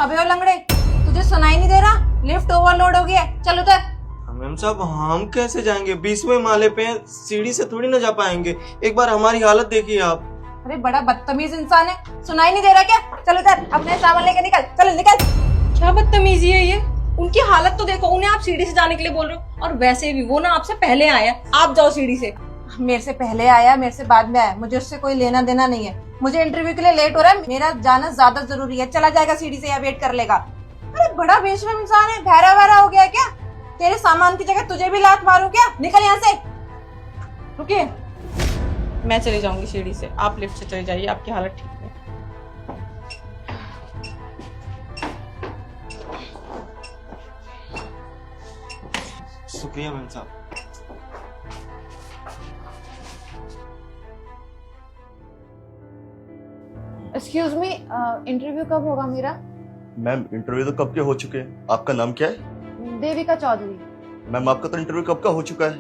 अबे ओ लंगड़े, तुझे सुनाई नहीं दे रहा? लिफ्ट ओवरलोड हो गया, चल उतर। मैम साहब हम कैसे जाएंगे? 20वें माले पे हैं, सीढ़ी से थोड़ी ना जा पाएंगे। एक बार हमारी हालत देखिए आप। अरे बड़ा बदतमीज इंसान है, सुनाई नहीं दे रहा क्या? चल उतर, अपने सामान लेके निकल, चल निकल। क्या बदतमीजी है ये? उनकी हालत तो देखो, उन्हें आप सीढ़ी से जाने के लिए बोल रहे हो, और वैसे भी वो ना आपसे पहले आया, आप जाओ सीढ़ी से। मेरे से पहले आया, मेरे से बाद में आया, मुझे उससे कोई लेना देना नहीं है। मुझे इंटरव्यू के लिए लेट हो रहा है, मेरा जाना ज्यादा जरूरी है। चला जाएगा सीढ़ी से या वेट कर लेगा। अरे बड़ा बेशरम इंसान है, बहरा वहरा हो गया क्या? तेरे सामान की जगह तुझे भी लात मारूं क्या? निकल यहाँ से। रुकिए, मैं चली जाऊंगी सीढ़ी से, आप लिफ्ट से चले जाइए, आपकी हालत ठीक है। शुक्रिया मैम साहब। एक्सक्यूज मी, इंटरव्यू कब होगा मेरा? मैम इंटरव्यू तो कब के हो चुके हैं। आपका नाम क्या है? देविका चौधरी। मैम आपका तो इंटरव्यू कब का हो चुका है।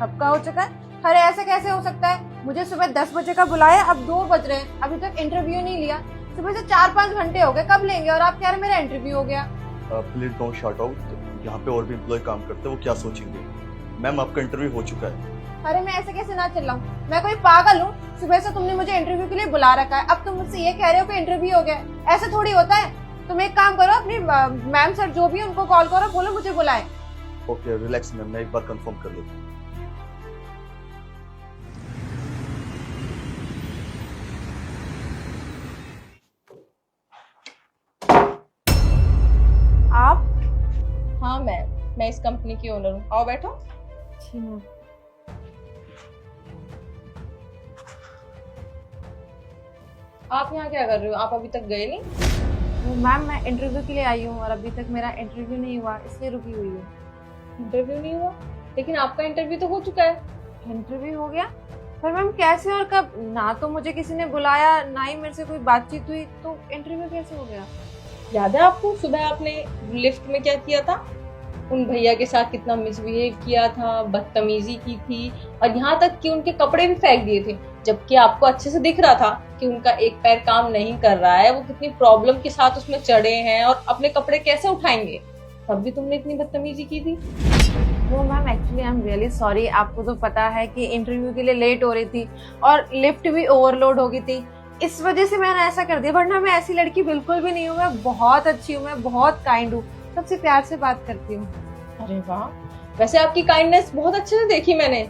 कब का हो चुका है? अरे ऐसे कैसे हो सकता है? मुझे सुबह 10 बजे का बुलाया, अब 2 बज रहे हैं, अभी तक इंटरव्यू नहीं लिया। सुबह से 4-5 घंटे हो गए, कब लेंगे? और आप कह रहे मेरा इंटरव्यू हो गया। Please don't shot out. यहाँ पे और भी एम्प्लॉय काम करते हैं, वो क्या सोचेंगे। मैम आपका इंटरव्यू हो चुका है। अरे मैं ऐसे कैसे ना चिल्लाऊं? मैं कोई पागल हूँ? सुबह से तुमने मुझे इंटरव्यू के लिए बुला रखा है, अब तुम मुझसे ये कह रहे हो कि इंटरव्यू हो गया। ऐसे थोड़ी होता है। तुम एक काम करो, अपनी मैम सर जो भी है उनको कॉल करो, बोलो मुझे बुलाएं। ओके रिलैक्स मैम, मैं एक बार कंफर्म कर लेता हूँ। आप? हाँ मैं इस कंपनी की ओनर हूँ। आओ बैठो। आप यहाँ क्या कर रहे हो? आप अभी तक गए नहीं? मैम मैं इंटरव्यू के लिए आई हूँ और अभी तक मेरा इंटरव्यू नहीं हुआ, इसलिए रुकी हुई हूँ। इंटरव्यू नहीं हुआ? लेकिन आपका इंटरव्यू तो हो चुका है। इंटरव्यू हो गया? पर मैम कैसे और कब? ना तो मुझे किसी ने बुलाया, ना ही मेरे से कोई बातचीत हुई, तो इंटरव्यू कैसे हो गया? याद है आपको सुबह आपने लिफ्ट में क्या किया था? उन भैया के साथ कितना मिसबिहेव किया था, बदतमीजी की थी, और यहाँ तक कि उनके कपड़े भी फेंक दिए थे, जबकि आपको अच्छे से दिख रहा था कि उनका एक पैर काम नहीं कर रहा है, वो कितनी प्रॉब्लम के साथ उसमें चढ़े हैं और अपने कपड़े कैसे उठाएंगे। तब भी तुमने इतनी बदतमीजी की थी। वो ma'am actually I am really sorry. आपको तो पता है कि इंटरव्यू के लिए लेट हो रही थी और लिफ्ट भी ओवरलोड हो गई थी, इस वजह से मैंने ऐसा कर दिया। वरना मैं ऐसी लड़की बिल्कुल भी नहीं हूँ, मैं बहुत अच्छी हूँ, मैं बहुत काइंड हूँ, सबसे प्यार से बात करती हूँ। अरे वाह, वैसे आपकी काइंडनेस बहुत अच्छे से देखी मैंने।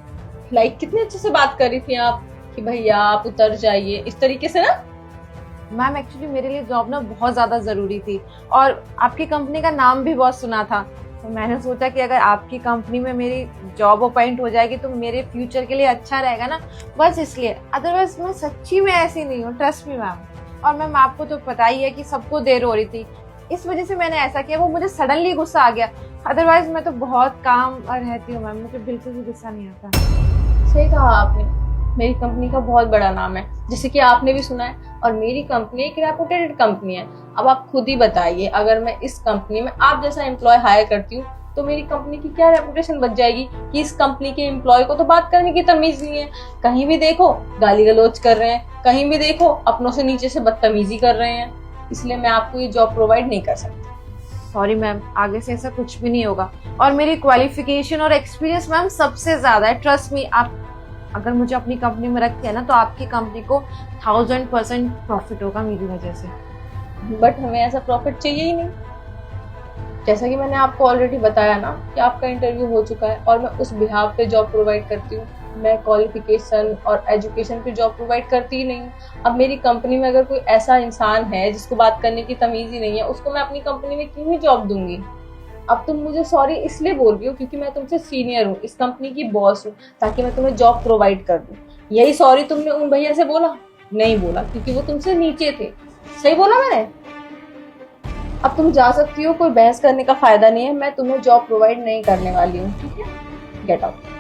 लाइक कितने अच्छे से बात कर रही थी आप कि भैया आप उतर जाइए, इस तरीके से ना। मैम एक्चुअली मेरे लिए जॉब ना बहुत ज्यादा जरूरी थी और आपकी कंपनी का नाम भी बहुत सुना था, तो मैंने सोचा कि अगर आपकी कंपनी में मेरी जॉब अपॉइंट हो जाएगी तो मेरे फ्यूचर के लिए अच्छा रहेगा ना, बस इसलिए। अदरवाइज मैं सच्ची में ऐसी नहीं हूँ, ट्रस्ट मी मैम। और मैम आपको तो पता ही है कि सबको देर हो रही थी, इस वजह से मैंने ऐसा किया। वो मुझे सडनली गुस्सा आ गया, अदरवाइज मैं तो बहुत काम रहती हूँ मैम, मुझे बिल्कुल भी गुस्सा नहीं आता। सही कहा आपने, मेरी कंपनी का बहुत बड़ा नाम है, जैसे कि आपने भी सुना है, और मेरी कंपनी एक रेपुटेड कंपनी है। अब आप खुद ही बताइए, अगर मैं इस कंपनी में आप जैसा एम्प्लॉय हायर करती हूँ तो मेरी कंपनी की क्या रेपुटेशन बच जाएगी कि इस कंपनी के एम्प्लॉय को तो बात करने की तमीज नहीं है। कहीं भी देखो गाली गलौज कर रहे हैं, कहीं भी देखो अपनों से नीचे से बदतमीजी कर रहे हैं, इसलिए मैं आपको ये जॉब प्रोवाइड नहीं कर सकती। सॉरी मैम, आगे से ऐसा कुछ भी नहीं होगा। और मेरी क्वालिफिकेशन और एक्सपीरियंस मैम सबसे ज्यादा है, ट्रस्ट मी। आप अगर मुझे अपनी कंपनी में रखते हैं ना तो आपकी कंपनी को 1000% प्रॉफिट होगा मेरी वजह से। बट हमें ऐसा प्रॉफिट चाहिए ही नहीं। जैसा कि मैंने आपको ऑलरेडी बताया ना कि आपका इंटरव्यू हो चुका है और मैं उस बिहाफ पे जॉब प्रोवाइड करती हूँ। मैं क्वालिफिकेशन और एजुकेशन पे जॉब प्रोवाइड करती ही नहीं हूँ। अब मेरी कंपनी में अगर कोई ऐसा इंसान है जिसको बात करने की तमीज ही नहीं है, उसको मैं अपनी कंपनी में क्यों ही जॉब दूंगी। अब तुम मुझे सॉरी इसलिए बोल रही हो क्योंकि मैं तुमसे सीनियर हूँ, इस कंपनी की बॉस हूँ, ताकि मैं तुम्हें जॉब प्रोवाइड कर दूँ। यही सॉरी तुमने उन भैया से बोला? नहीं बोला, क्योंकि वो तुमसे नीचे थे। सही बोला मैंने? अब तुम जा सकती हो, कोई बहस करने का फायदा नहीं है। मैं तुम्हें जॉब प्रोवाइड नहीं करने वाली हूँ, ठीक है? Get out.